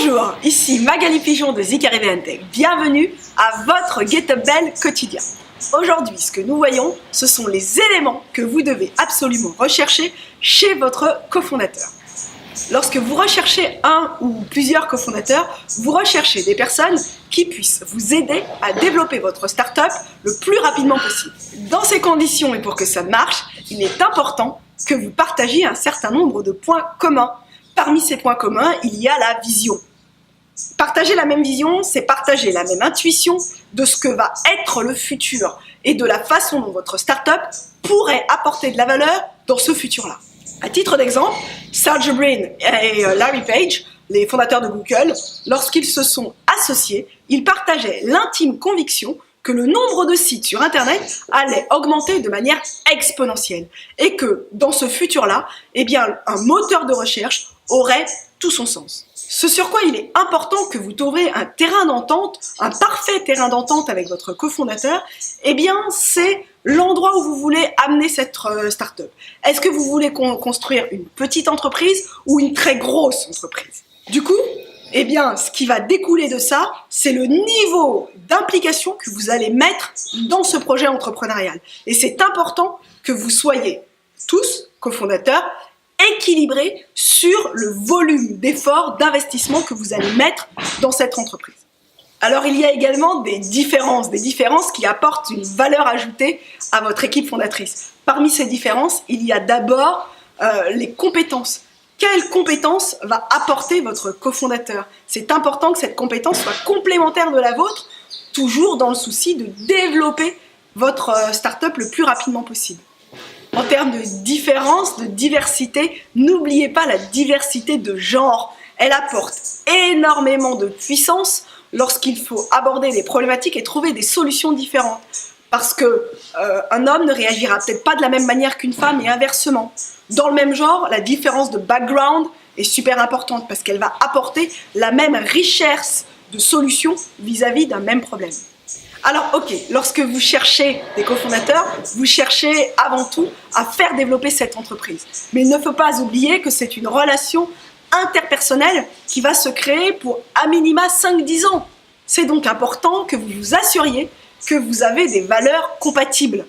Bonjour, ici Magali Pigeon de Zicari VNTech. Bienvenue à votre GetUpBell quotidien. Aujourd'hui, ce que nous voyons, ce sont les éléments que vous devez absolument rechercher chez votre cofondateur. Lorsque vous recherchez un ou plusieurs cofondateurs, vous recherchez des personnes qui puissent vous aider à développer votre startup le plus rapidement possible. Dans ces conditions et pour que ça marche, il est important que vous partagiez un certain nombre de points communs. Parmi ces points communs, il y a la vision. Partager la même vision, c'est partager la même intuition de ce que va être le futur et de la façon dont votre startup pourrait apporter de la valeur dans ce futur-là. À titre d'exemple, Sergey Brin et Larry Page, les fondateurs de Google, lorsqu'ils se sont associés, ils partageaient l'intime conviction que le nombre de sites sur Internet allait augmenter de manière exponentielle et que dans ce futur-là, un moteur de recherche aurait tout son sens. Ce sur quoi il est important que vous trouviez un terrain d'entente, un parfait terrain d'entente avec votre cofondateur, c'est l'endroit où vous voulez amener cette startup. Est-ce que vous voulez construire une petite entreprise ou une très grosse entreprise? Du coup, ce qui va découler de ça, c'est le niveau d'implication que vous allez mettre dans ce projet entrepreneurial. Et c'est important que vous soyez tous cofondateurs équilibrés sur le volume d'efforts, d'investissement que vous allez mettre dans cette entreprise. Alors il y a également des différences qui apportent une valeur ajoutée à votre équipe fondatrice. Parmi ces différences, il y a d'abord les compétences. Quelle compétence va apporter votre cofondateur? C'est important que cette compétence soit complémentaire de la vôtre, toujours dans le souci de développer votre startup le plus rapidement possible. En termes de différence, de diversité, n'oubliez pas la diversité de genre. Elle apporte énormément de puissance lorsqu'il faut aborder des problématiques et trouver des solutions différentes. Parce qu'un homme ne réagira peut-être pas de la même manière qu'une femme et inversement. Dans le même genre, la différence de background est super importante parce qu'elle va apporter la même richesse de solutions vis-à-vis d'un même problème. Alors lorsque vous cherchez des cofondateurs, vous cherchez avant tout à faire développer cette entreprise. Mais il ne faut pas oublier que c'est une relation interpersonnelle qui va se créer pour à minima 5-10 ans. C'est donc important que vous vous assuriez que vous avez des valeurs compatibles.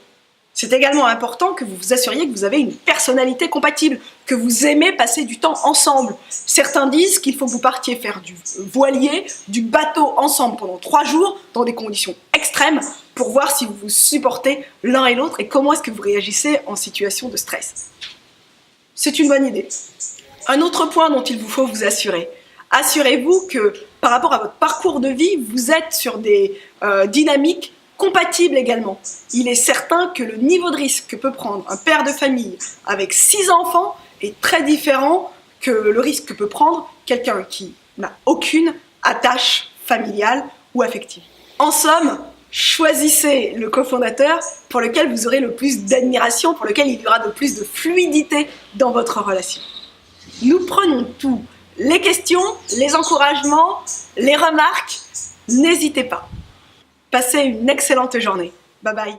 C'est également important que vous vous assuriez que vous avez une personnalité compatible, que vous aimez passer du temps ensemble. Certains disent qu'il faut que vous partiez faire du voilier, du bateau ensemble pendant 3 jours dans des conditions extrêmes pour voir si vous vous supportez l'un et l'autre et comment est-ce que vous réagissez en situation de stress. C'est une bonne idée. Un autre point dont il vous faut vous assurer. Assurez-vous que par rapport à votre parcours de vie, vous êtes sur des dynamiques compatible également. Il est certain que le niveau de risque que peut prendre un père de famille avec 6 enfants est très différent que le risque que peut prendre quelqu'un qui n'a aucune attache familiale ou affective. En somme, choisissez le cofondateur pour lequel vous aurez le plus d'admiration, pour lequel il y aura le plus de fluidité dans votre relation. Nous prenons tout. Les questions, les encouragements, les remarques, n'hésitez pas. Passez une excellente journée. Bye bye.